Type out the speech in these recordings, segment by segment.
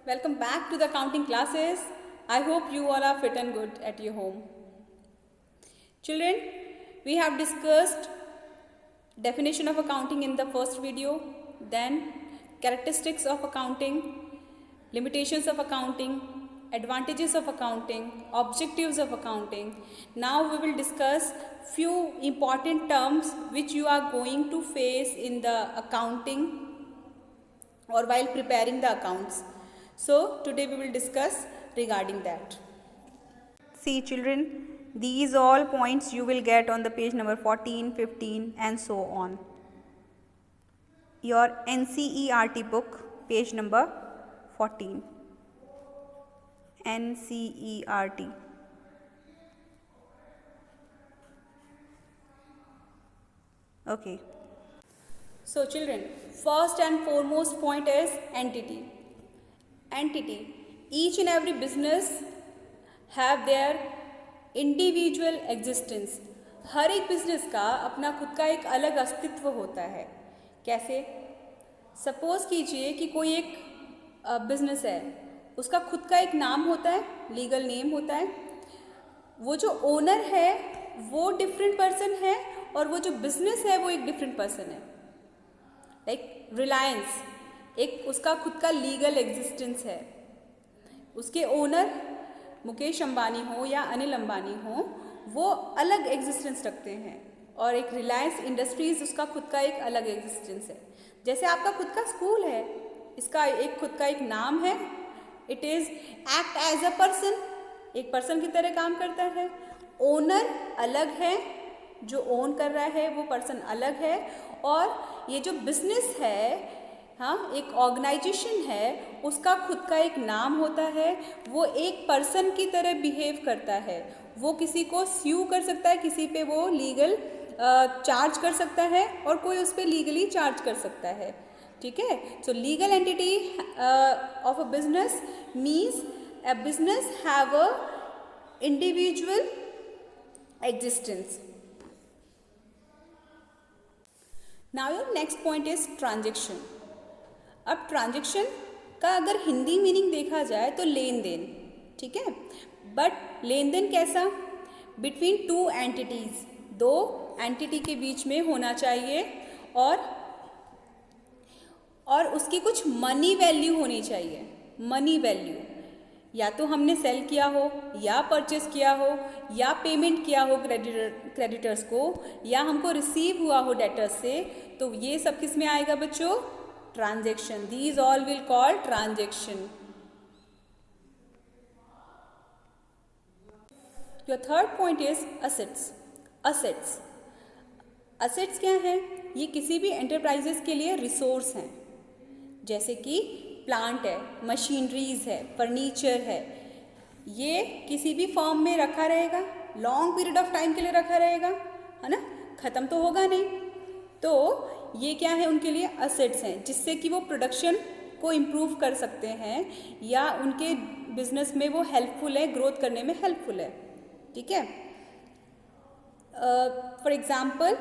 Welcome back to the accounting classes. I hope you all are fit and good at your home. Children, we have discussed definition of accounting in the first video, then characteristics of accounting, limitations of accounting, advantages of accounting, objectives of accounting. Now we will discuss few important terms which you are going to face in the accounting or while preparing the accounts. So today we will discuss regarding that. See children, these all points you will get on the page number 14, 15 and so on. Your NCERT book, page number 14. NCERT. Okay. So children, first and foremost point is entity. Entity. Each and every business have their individual existence. हर एक business का अपना खुद का एक अलग अस्तित्व होता है. कैसे? सपोज कीजिए कि कोई एक बिजनेस है, उसका खुद का एक नाम होता है, लीगल नेम होता है. वो जो ओनर है वो डिफरेंट पर्सन है और वो जो बिजनेस है वो एक डिफरेंट पर्सन है. लाइक रिलायंस, एक उसका खुद का लीगल एग्जिस्टेंस है. उसके ओनर मुकेश अंबानी हो या अनिल अंबानी हो, वो अलग एग्जिस्टेंस रखते हैं. और एक रिलायंस इंडस्ट्रीज़, उसका खुद का एक अलग एग्जिस्टेंस है. जैसे आपका खुद का स्कूल है, इसका एक खुद का एक नाम है. It is act as a person, एक पर्सन की तरह काम करता है. ओनर अलग है, जो ओन कर रहा है वो पर्सन अलग है. और ये जो बिजनेस है, हाँ, एक ऑर्गेनाइजेशन है, उसका खुद का एक नाम होता है. वो एक पर्सन की तरह बिहेव करता है. वो किसी को स्यू कर सकता है, किसी पे वो लीगल चार्ज कर सकता है और कोई उस पर लीगली चार्ज कर सकता है. ठीक है. सो legal entity of a business means a business have a individual existence. Now your next point is transaction. अब ट्रांजेक्शन का अगर हिंदी मीनिंग देखा जाए तो लेन देन. ठीक है. बट लेन देन कैसा? बिटवीन टू एंटिटीज़, दो एंटिटी के बीच में होना चाहिए और उसकी कुछ मनी वैल्यू होनी चाहिए. मनी वैल्यू, या तो हमने सेल किया हो या परचेस किया हो या पेमेंट किया हो क्रेडिटर्स को, या हमको रिसीव हुआ हो डेटर्स से. तो ये सब किस में आएगा बच्चों? Transaction. These all will call transaction. Your third point is assets. Assets, assets क्या है? ये किसी भी एंटरप्राइजेस के लिए रिसोर्स हैं. जैसे कि प्लांट है, मशीनरीज है, फर्नीचर है. ये किसी भी फॉर्म में रखा रहेगा, लॉन्ग पीरियड ऑफ टाइम के लिए रखा रहेगा, है ना, ख़त्म तो होगा नहीं. तो ये क्या है? उनके लिए असेट्स हैं, जिससे कि वो प्रोडक्शन को इम्प्रूव कर सकते हैं या उनके बिजनेस में वो हेल्पफुल है, ग्रोथ करने में हेल्पफुल है. ठीक है. For example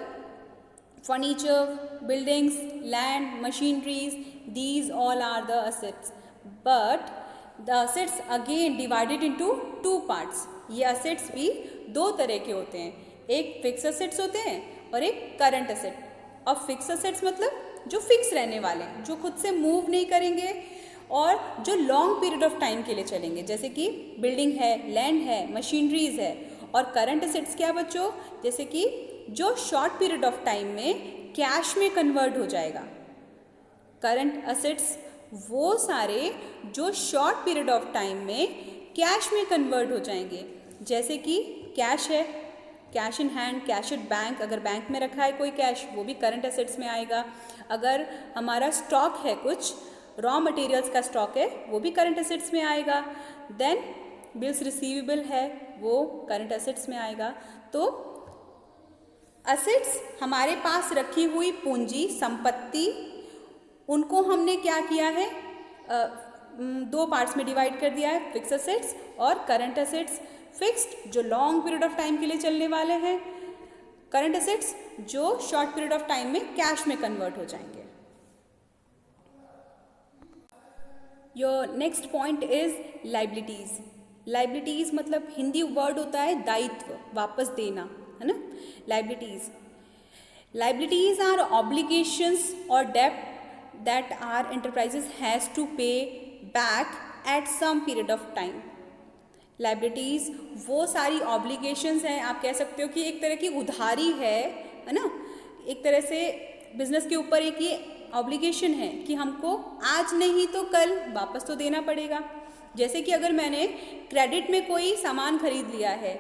furniture, buildings, land, machineries, these all are the assets. But the assets again divided into two parts. ये assets भी दो तरह के होते हैं. एक फिक्स assets होते हैं और एक करंट asset. और फिक्स assets मतलब जो फिक्स रहने वाले हैं, जो खुद से मूव नहीं करेंगे और जो लॉन्ग पीरियड ऑफ टाइम के लिए चलेंगे. जैसे कि बिल्डिंग है, लैंड है, मशीनरीज है. और करंट assets क्या बच्चों? जैसे कि जो शॉर्ट पीरियड ऑफ टाइम में कैश में कन्वर्ट हो जाएगा. करंट असेट्स वो सारे जो शॉर्ट पीरियड ऑफ टाइम में कैश में कन्वर्ट हो जाएंगे. जैसे कि कैश है, cash in hand, cash at bank. अगर बैंक में रखा है कोई कैश, वो भी करंट असेट्स में आएगा. अगर हमारा स्टॉक है, कुछ रॉ मटेरियल्स का स्टॉक है, वो भी करंट असेट्स में आएगा. देन बिल्स रिसीवेबल है, वो करंट असेट्स में आएगा. तो असेट्स हमारे पास रखी हुई पूंजी, संपत्ति, उनको हमने क्या किया है? दो पार्ट्स में डिवाइड कर दिया है, फिक्स असेट्स और करंट असेट्स. फिक्स्ड जो लॉन्ग पीरियड ऑफ टाइम के लिए चलने वाले हैं, करंट असेट्स जो शॉर्ट पीरियड ऑफ टाइम में कैश में कन्वर्ट हो जाएंगे. Your next point is liabilities. Liabilities मतलब हिंदी वर्ड होता है दायित्व, वापस देना, है ना। लाइबिलिटीज़ आर ऑब्लिगेशंस और डेब्ट that are enterprises has to pay back at some period of time. Liabilities वो सारी ऑब्लिगेशंस हैं, आप कह सकते हो कि एक तरह की उधारी है ना। एक तरह से बिजनेस के ऊपर एक ये ऑब्लिगेशन है कि हमको आज नहीं तो कल वापस तो देना पड़ेगा। जैसे कि अगर मैंने क्रेडिट में कोई सामान खरीद लिया है,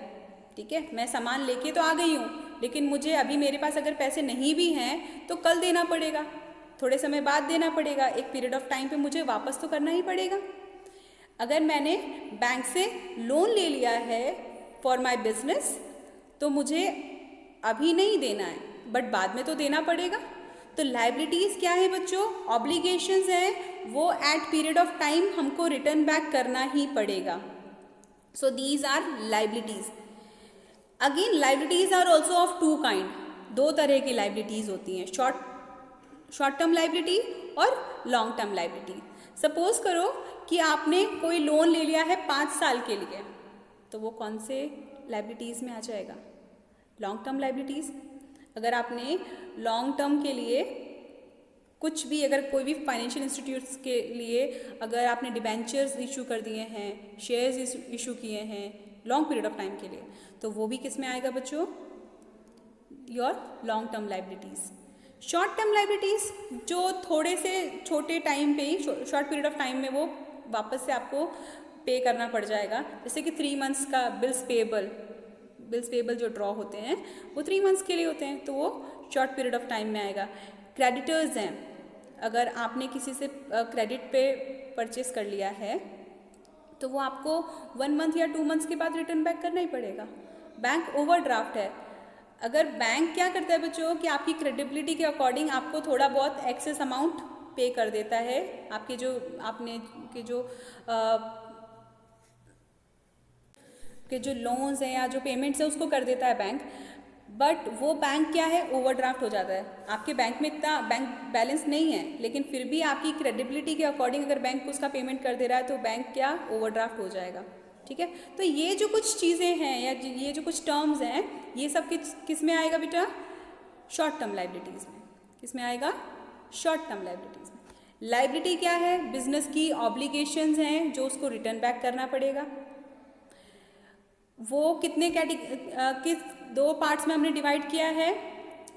ठीक है, मैं सामान लेके तो आ गई हूँ, लेकिन मुझे अभी मेरे पास अगर पैसे नहीं भी हैं तो कल देना पड़ेगा, थोड़े समय बाद देना पड़ेगा, एक पीरियड ऑफ टाइम पे मुझे वापस तो करना ही पड़ेगा। अगर मैंने बैंक से लोन ले लिया है फॉर माय बिजनेस तो मुझे अभी नहीं देना है, बट बाद में तो देना पड़ेगा। तो लाइबिलिटीज़ क्या है बच्चों? ऑब्लिगेशंस हैं, वो एट पीरियड ऑफ टाइम हमको रिटर्न बैक करना ही पड़ेगा। So these are liabilities. Again liabilities are also of two kind, दो तरह की लाइबिलिटीज़ होती हैं, शॉर्ट टर्म लाइबिलिटी और लॉन्ग टर्म लाइबिलिटी। सपोज करो कि आपने कोई लोन ले लिया है 5 साल के लिए, तो वो कौन से लाइबिलिटीज़ में आ जाएगा? Long term liabilities. अगर आपने लॉन्ग टर्म के लिए कुछ भी, अगर कोई भी फाइनेंशियल इंस्टीट्यूट्स के लिए अगर आपने डिबेंचर्स इशू कर दिए हैं, शेयर्स इशू किए हैं लॉन्ग पीरियड ऑफ टाइम के लिए, तो वो भी किस में आएगा बच्चों? Your long term liabilities. Short term liabilities जो थोड़े से छोटे टाइम पे ही, शॉर्ट पीरियड ऑफ टाइम में वो वापस से आपको पे करना पड़ जाएगा। जैसे कि 3 मंथ्स का बिल्स पेबल जो ड्रॉ होते हैं वो 3 मंथ्स के लिए होते हैं, तो वो शॉर्ट पीरियड ऑफ टाइम में आएगा। क्रेडिटर्स हैं, अगर आपने किसी से क्रेडिट पे परचेस कर लिया है तो वो आपको 1 मंथ या 2 मंथ्स के बाद रिटर्न बैक करना ही पड़ेगा। बैंक ओवरड्राफ्ट है, अगर बैंक क्या करता है बच्चों कि आपकी क्रेडिबिलिटी के अकॉर्डिंग आपको थोड़ा बहुत एक्सेस अमाउंट पे कर देता है, आपके जो आपने के जो लोन्स हैं या जो पेमेंट्स हैं उसको कर देता है बैंक, बट वो बैंक क्या है? ओवरड्राफ्ट हो जाता है। आपके बैंक में इतना बैंक बैलेंस नहीं है, लेकिन फिर भी आपकी क्रेडिबिलिटी के अकॉर्डिंग अगर बैंक उसका पेमेंट कर दे रहा है तो बैंक क्या? ओवरड्राफ्ट हो जाएगा। ठीक है, तो ये जो कुछ चीज़ें हैं या ये जो कुछ टर्म्स हैं, ये सब किस में आएगा बेटा? शॉर्ट टर्म लाइबिलिटीज़ में। किस में आएगा? शॉर्ट टर्म लाइबिलिटीज़ में। लाइबिलिटी क्या है? बिजनेस की ऑब्लिगेशंस हैं जो उसको रिटर्न बैक करना पड़ेगा। वो कितने किस 2 पार्ट्स में हमने डिवाइड किया है,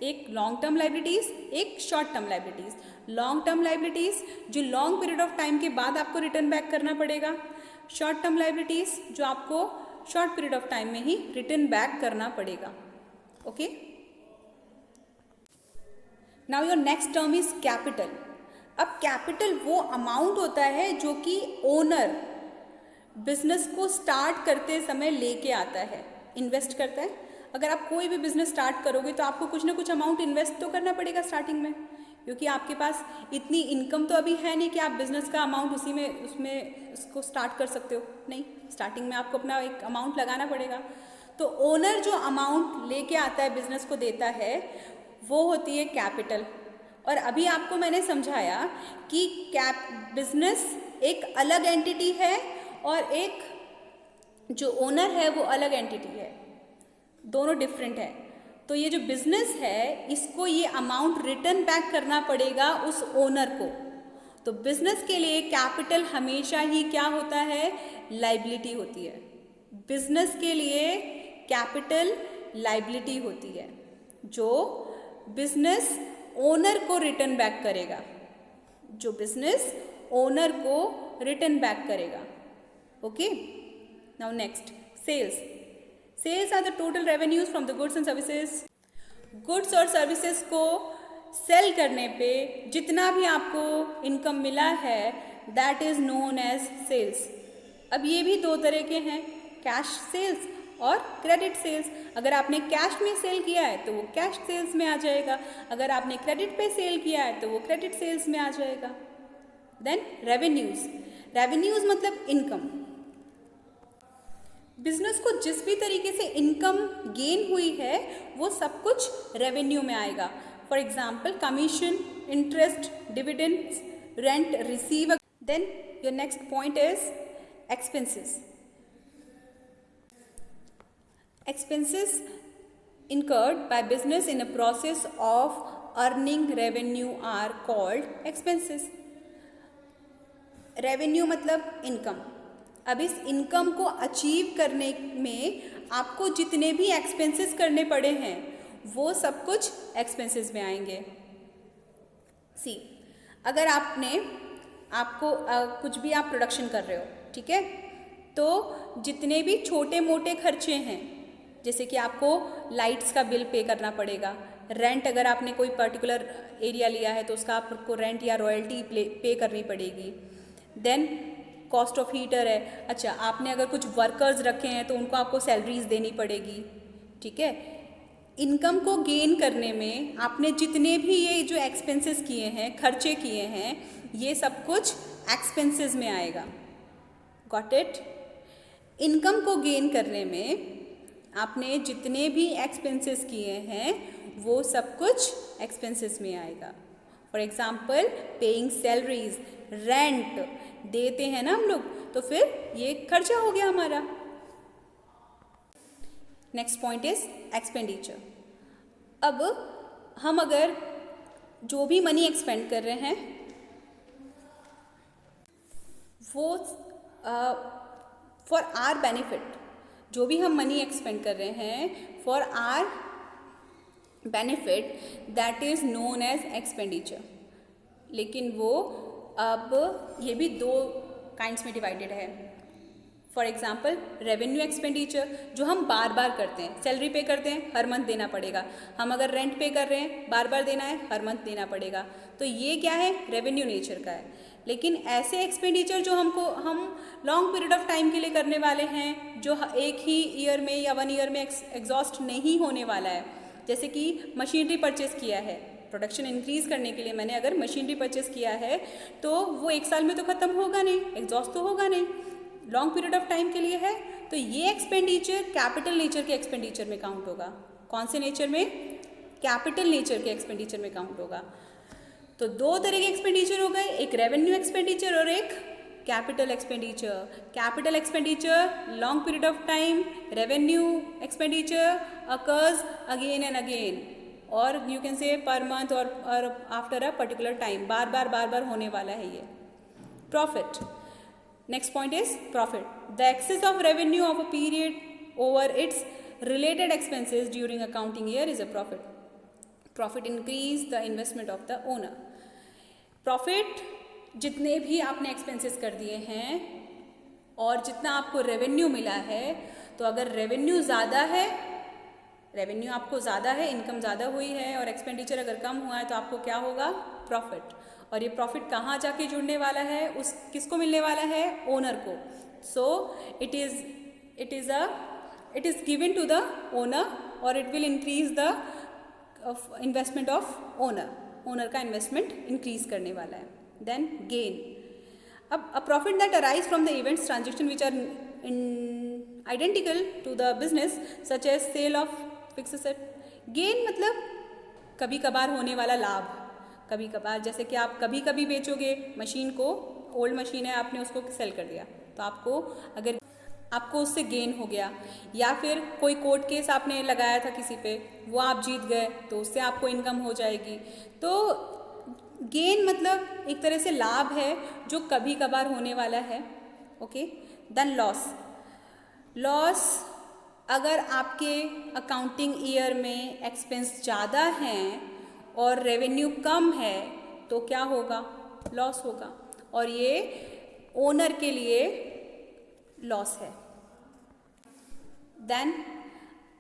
एक लॉन्ग टर्म लाइबिलिटीज़, एक short term liabilities. Long term liabilities जो लॉन्ग पीरियड ऑफ टाइम के बाद आपको रिटर्न बैक करना पड़ेगा, शॉर्ट टर्म लाइबिलिटीज़ जो आपको शॉर्ट पीरियड ऑफ टाइम में ही रिटर्न बैक करना पड़ेगा। Okay, now your next term is capital. अब कैपिटल वो अमाउंट होता है जो कि ओनर बिजनेस को स्टार्ट करते समय लेके आता है, इन्वेस्ट करता है। अगर आप कोई भी बिजनेस स्टार्ट करोगे तो आपको कुछ ना कुछ अमाउंट इन्वेस्ट तो करना पड़ेगा स्टार्टिंग में, क्योंकि आपके पास इतनी इनकम तो अभी है नहीं कि आप बिजनेस का अमाउंट उसमें उसको स्टार्ट कर सकते हो। नहीं, स्टार्टिंग में आपको अपना एक अमाउंट लगाना पड़ेगा। तो ओनर जो अमाउंट लेके आता है, बिजनेस को देता है, वो होती है कैपिटल। और अभी आपको मैंने समझाया कि बिजनेस एक अलग एंटिटी है और एक जो ओनर है वो अलग एंटिटी है, दोनों डिफरेंट है। तो ये जो बिजनेस है इसको ये अमाउंट रिटर्न बैक करना पड़ेगा उस ओनर को। तो बिजनेस के लिए कैपिटल हमेशा ही क्या होता है? लाइबिलिटी होती है। बिजनेस के लिए कैपिटल लाइबिलिटी होती है जो बिजनेस ओनर को रिटर्न बैक करेगा, जो बिजनेस ओनर को रिटर्न बैक करेगा। Okay, now next, sales. Sales are the total revenues from the goods and services. Goods और सर्विसेज को सेल करने पे जितना भी आपको इनकम मिला है that is known as sales. अब ये भी 2 तरह के हैं, कैश सेल्स और क्रेडिट सेल्स। अगर आपने कैश में सेल किया है तो वो कैश सेल्स में आ जाएगा, अगर आपने क्रेडिट पे सेल किया है तो वो क्रेडिट सेल्स में आ जाएगा। Then revenues. रेवेन्यूज मतलब इनकम। बिजनेस को जिस भी तरीके से इनकम गेन हुई है वो सब कुछ रेवेन्यू में आएगा। For example commission, interest, dividends, rent, receive. Then your next point is expenses. Expenses incurred by business in a process of earning revenue are called expenses. Revenue मतलब इनकम. अब इस इनकम को अचीव करने में आपको जितने भी एक्सपेंसेस करने पड़े हैं वो सब कुछ एक्सपेंसेस में आएंगे. सी, अगर आपको कुछ भी आप प्रोडक्शन कर रहे हो, ठीक है, तो जितने भी छोटे मोटे खर्चे हैं, जैसे कि आपको लाइट्स का बिल पे करना पड़ेगा, रेंट अगर आपने कोई पर्टिकुलर एरिया लिया है तो उसका आपको रेंट या रॉयल्टी पे करनी पड़ेगी. देन कॉस्ट ऑफ हीटर है. अच्छा, आपने अगर कुछ वर्कर्स रखे हैं तो उनको आपको सैलरीज देनी पड़ेगी. ठीक है, इनकम को गेन करने में आपने जितने भी ये जो एक्सपेंसेस किए हैं, खर्चे किए हैं, ये सब कुछ एक्सपेंसेस में आएगा. Got it? इनकम को गेन करने में आपने जितने भी एक्सपेंसेस किए हैं वो सब कुछ एक्सपेंसेस में आएगा. For example, paying salaries, rent देते हैं ना हम लोग, तो फिर ये खर्चा हो गया हमारा. Next point is expenditure. अब हम अगर जो भी मनी एक्सपेंड कर रहे हैं वो फॉर आर बेनिफिट, जो भी हम मनी एक्सपेंड कर रहे हैं for our benefit, that is known as expenditure. लेकिन वो अब ये भी दो काइंड्स में डिवाइडेड है. फॉर एग्जाम्पल, रेवेन्यू एक्सपेंडिचर जो हम बार बार करते हैं, सैलरी पे करते हैं, हर मंथ देना पड़ेगा. हम अगर रेंट पे कर रहे हैं, बार बार देना है, हर मंथ देना पड़ेगा, तो ये क्या है, रेवेन्यू नेचर का है. लेकिन ऐसे एक्सपेंडिचर जो हम लॉन्ग पीरियड ऑफ टाइम के लिए करने वाले हैं, जो एक ही ईयर में या 1 ईयर में एग्जॉस्ट नहीं होने वाला है, जैसे कि मशीनरी परचेस किया है, प्रोडक्शन इंक्रीज़ करने के लिए मैंने अगर मशीनरी परचेस किया है तो वो 1 साल में तो ख़त्म होगा नहीं, एग्जॉस्ट तो होगा नहीं, लॉन्ग पीरियड ऑफ टाइम के लिए है. तो ये एक्सपेंडिचर कैपिटल नेचर के एक्सपेंडिचर में काउंट होगा. कौन से नेचर में? कैपिटल नेचर के एक्सपेंडिचर में काउंट होगा. तो दो तरह के एक्सपेंडिचर हो गए, एक रेवेन्यू एक्सपेंडिचर और एक capital expenditure. Capital expenditure long period of time, revenue expenditure occurs again and again, और you can say per month और आफ्टर अ पर्टिकुलर टाइम, बार बार होने वाला है ये. Profit. Next point is profit. The excess of revenue of a period over its related expenses during accounting year is a profit. Profit increase the investment of the owner. Profit जितने भी आपने expenses कर दिए हैं और जितना आपको revenue मिला है, तो अगर रेवेन्यू ज़्यादा है, रेवेन्यू आपको ज़्यादा है, इनकम ज़्यादा हुई है, और एक्सपेंडिचर अगर कम हुआ है, तो आपको क्या होगा? प्रॉफिट. और ये प्रॉफिट कहाँ जाके जुड़ने वाला है? उस किसको मिलने वाला है? ओनर को. So it is given to the owner, और it will increase the investment of owner. Owner का इन्वेस्टमेंट इंक्रीज करने वाला है. Then gain. अब a profit that arise from the events transaction which are identical to the business such as sale of fix asset. Gain मतलब कभी कभार होने वाला लाभ. कभी कभार, जैसे कि आप कभी कभी बेचोगे मशीन को, ओल्ड मशीन है, आपने उसको सेल कर दिया, तो आपको उससे गेन हो गया. या फिर कोई कोर्ट केस आपने लगाया था किसी पे, वो आप जीत गए, तो उससे आपको इनकम हो जाएगी. तो गेन मतलब एक तरह से लाभ है जो कभी कभार होने वाला है. ओके. Then loss. लॉस, अगर आपके अकाउंटिंग ईयर में एक्सपेंस ज़्यादा हैं और रेवेन्यू कम है, तो क्या होगा? लॉस होगा, और ये ओनर के लिए लॉस है. Then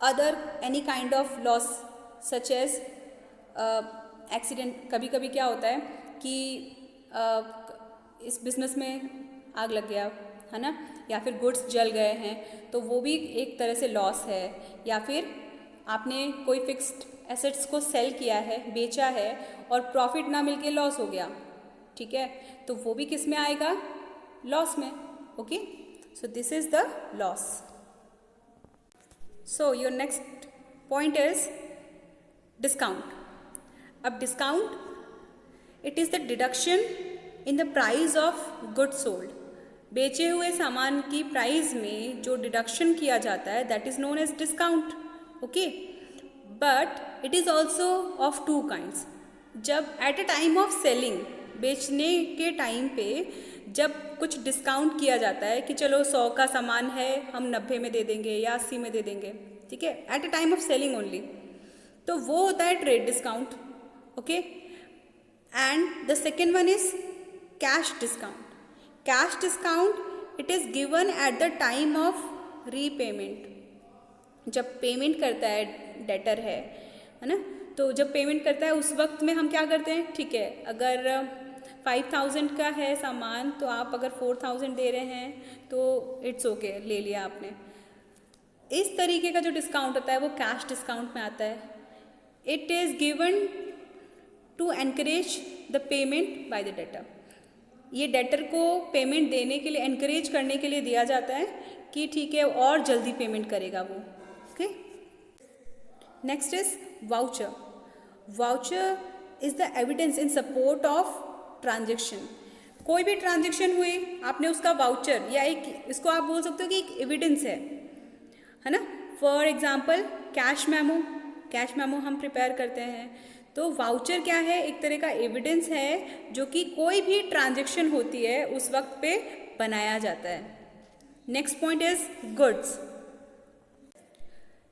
other any kind of loss such as accident. कभी कभी क्या होता है कि इस बिज़नेस में आग लग गया है ना, या फिर गुड्स जल गए हैं, तो वो भी एक तरह से लॉस है. या फिर आपने कोई फिक्स्ड एसेट्स को सेल किया है, बेचा है, और प्रॉफिट ना मिलके लॉस हो गया, ठीक है, तो वो भी किस में आएगा? लॉस में. Okay. So this is the loss. So your next point is discount. अब discount, it is the deduction in the price of goods sold, बेचे हुए सामान की प्राइस में जो डिडक्शन किया जाता है that is known as discount. Okay, but it is also of two kinds. जब at a time of selling, बेचने के टाइम पे जब कुछ डिस्काउंट किया जाता है कि चलो 100 का सामान है हम 90 में दे देंगे या 80 में दे देंगे, ठीक है, eight a time of selling only, तो वो होता है trade discount. Okay, and the second one is cash discount. Cash discount it is given at the time of repayment. जब पेमेंट करता है डेटर है ना, तो जब पेमेंट करता है उस वक्त में हम क्या करते हैं, ठीक है, अगर 5000 का है सामान तो आप अगर 4000 दे रहे हैं तो इट्स ओके, ले लिया आपने. इस तरीके का जो डिस्काउंट होता है वो कैश डिस्काउंट में आता है. It is given to encourage the payment by the debtor. ये डेटर को पेमेंट देने के लिए, एनकरेज करने के लिए दिया जाता है कि ठीक है और जल्दी पेमेंट करेगा वो. Okay, next is voucher. Voucher is the evidence in support of transaction. कोई भी ट्रांजेक्शन हुई, आपने उसका वाउचर या एक, इसको आप बोल सकते हो कि एक एविडेंस है ना. For example cash memo, cash memo हम प्रिपेयर करते हैं, तो वाउचर क्या है, एक तरह का एविडेंस है जो कि कोई भी ट्रांजेक्शन होती है उस वक्त पे बनाया जाता है. Next point is goods.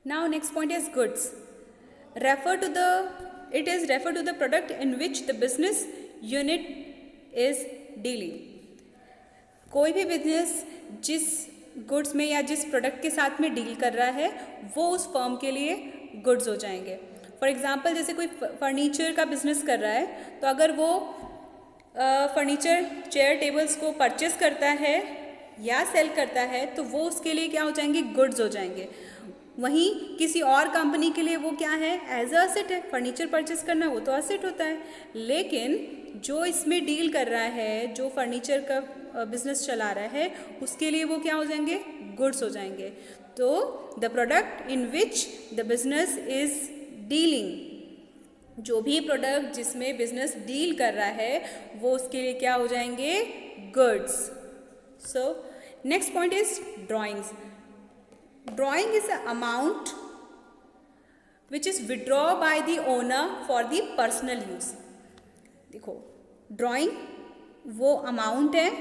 Now next point is goods. It is refer to the product in which the business unit is dealing. कोई भी बिजनेस जिस गुड्स में या जिस प्रोडक्ट के साथ में डील कर रहा है वो उस फर्म के लिए गुड्स हो जाएंगे. फॉर एग्जांपल जैसे कोई फर्नीचर का बिजनेस कर रहा है, तो अगर वो फर्नीचर चेयर टेबल्स को परचेस करता है या सेल करता है तो वो उसके लिए क्या हो जाएंगे, गुड्स हो जाएंगे. वहीं किसी और कंपनी के लिए वो क्या है, एज अ असेट है. फर्नीचर परचेस करना वो तो असेट होता है, लेकिन जो इसमें डील कर रहा है, जो फर्नीचर का बिजनेस चला रहा है, उसके लिए वो क्या हो जाएंगे, गुड्स हो जाएंगे. तो the product in which the business is dealing, जो भी प्रोडक्ट जिसमें बिजनेस डील कर रहा है वो उसके लिए क्या हो जाएंगे, goods. So next point is drawings. Drawing is an amount which is withdraw by the owner for the personal use. देखो, ड्राइंग वो अमाउंट है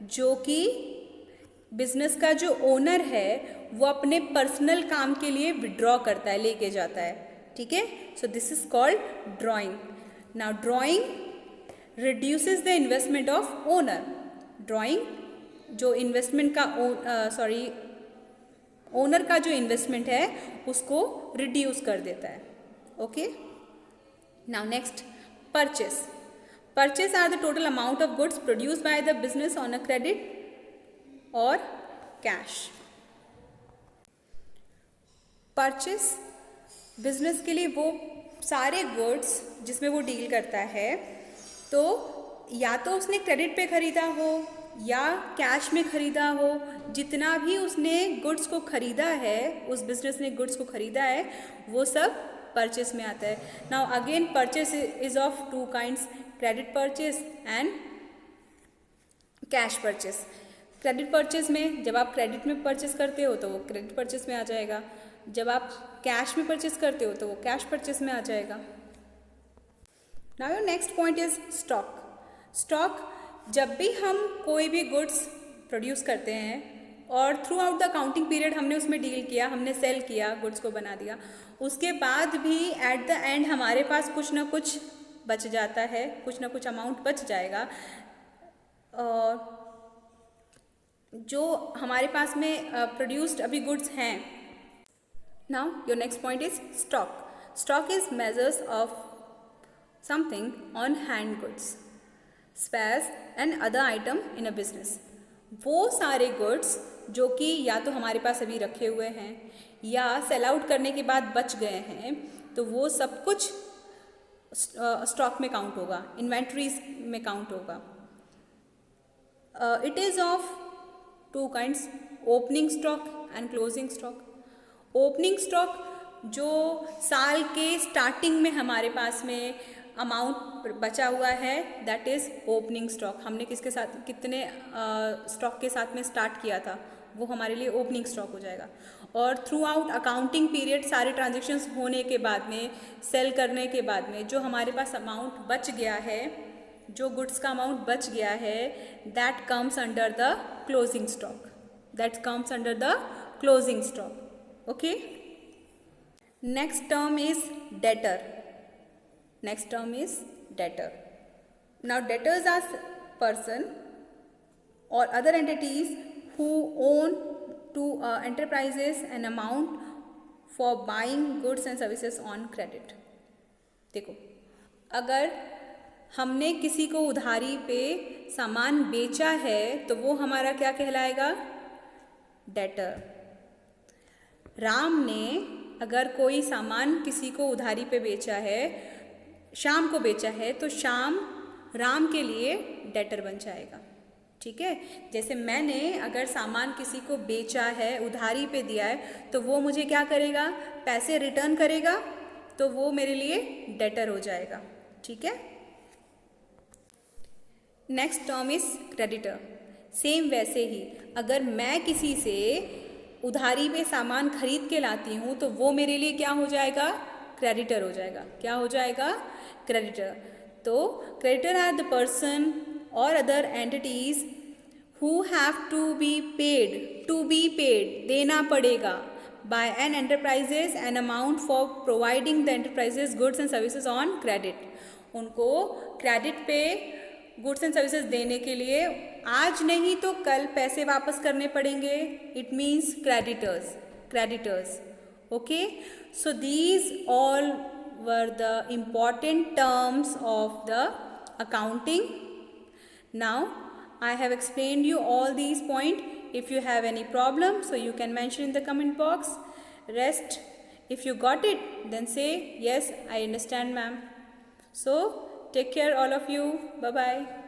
जो कि बिजनेस का जो ओनर है वो अपने पर्सनल काम के लिए विड्रॉ करता है, लेके जाता है. ठीक है, so this is called drawing. Now drawing reduces the investment of owner. Drawing जो इन्वेस्टमेंट का ओनर का जो इन्वेस्टमेंट है उसको रिड्यूस कर देता है. Okay, now next purchase. Purchase are the total amount of goods produce by the business on a credit or cash. Purchase business के लिए वो सारे गुड्स जिसमें वो डील करता है, तो या तो उसने क्रेडिट पे खरीदा हो या कैश में खरीदा हो, जितना भी उसने गुड्स को खरीदा है, उस बिजनेस ने गुड्स को खरीदा है, वो सब परचेस में आता है. Now again purchase is of two kinds, credit purchase and cash purchase. Credit purchase में जब आप क्रेडिट में परचेस करते हो तो वो क्रेडिट परचेस में आ जाएगा, जब आप कैश में परचेस करते हो तो वो कैश परचेस में आ जाएगा. Now your next point is stock. Stock, जब भी हम कोई भी गुड्स प्रोड्यूस करते हैं और through out the counting period हमने उसमें डील किया, हमने सेल किया, गुड्स को बना दिया, उसके बाद भी एट द एंड हमारे पास कुछ ना कुछ बच जाता है, कुछ ना कुछ अमाउंट बच जाएगा. और जो हमारे पास में प्रोड्यूस्ड अभी गुड्स हैं. Now your next point is stock. Stock is measures of something on hand goods, spares and other item in a business. वो सारे गुड्स जो कि या तो हमारे पास अभी रखे हुए हैं या सेल आउट करने के बाद बच गए हैं, तो वो सब कुछ स्टॉक में काउंट होगा, इन्वेंट्रीज में काउंट होगा. It is of two kinds, opening stock and closing stock. Opening stock जो साल के स्टार्टिंग में हमारे पास में अमाउंट बचा हुआ है दैट इज़ ओपनिंग स्टॉक। हमने किसके साथ कितने स्टॉक के साथ में स्टार्ट किया था, वो हमारे लिए ओपनिंग स्टॉक हो जाएगा। और थ्रू आउट अकाउंटिंग पीरियड सारे ट्रांजेक्शन्स होने के बाद में, सेल करने के बाद में जो हमारे पास अमाउंट बच गया है, जो गुड्स का अमाउंट बच गया है, that comes under the closing stock, that comes under the closing stock. Okay, next term is debtor. Next term is debtor. Now debtors are person or other entities who own to enterprises an amount for buying goods and services on credit. देखो, अगर हमने किसी को उधारी पे सामान बेचा है तो वो हमारा क्या कहलाएगा? डेटर। राम ने अगर कोई सामान किसी को उधारी पे बेचा है, श्याम को बेचा है, तो श्याम राम के लिए डेटर बन जाएगा। ठीक है, जैसे मैंने अगर सामान किसी को बेचा है, उधारी पे दिया है, तो वो मुझे क्या करेगा? पैसे रिटर्न करेगा, तो वो मेरे लिए डेटर हो जाएगा। ठीक है, next term is creditor. Same वैसे ही अगर मैं किसी से उधारी पे सामान खरीद के लाती हूँ तो वो मेरे लिए क्या हो जाएगा? क्रेडिटर हो जाएगा। क्या हो जाएगा? क्रेडिटर। तो creditor are the person or other entities who have to be paid, देना पड़ेगा by an enterprises an amount for providing the enterprises goods and services on credit. उनको क्रेडिट पे गुड्स एंड सर्विसेज देने के लिए आज नहीं तो कल पैसे वापस करने पड़ेंगे। It means creditors. Okay, so these all were the important terms of the accounting. Now I have explained you all these points. If you have any problem, so you can mention in the comment box. Rest, if you got it, then say yes, I understand, ma'am. So take care all of you. Bye bye.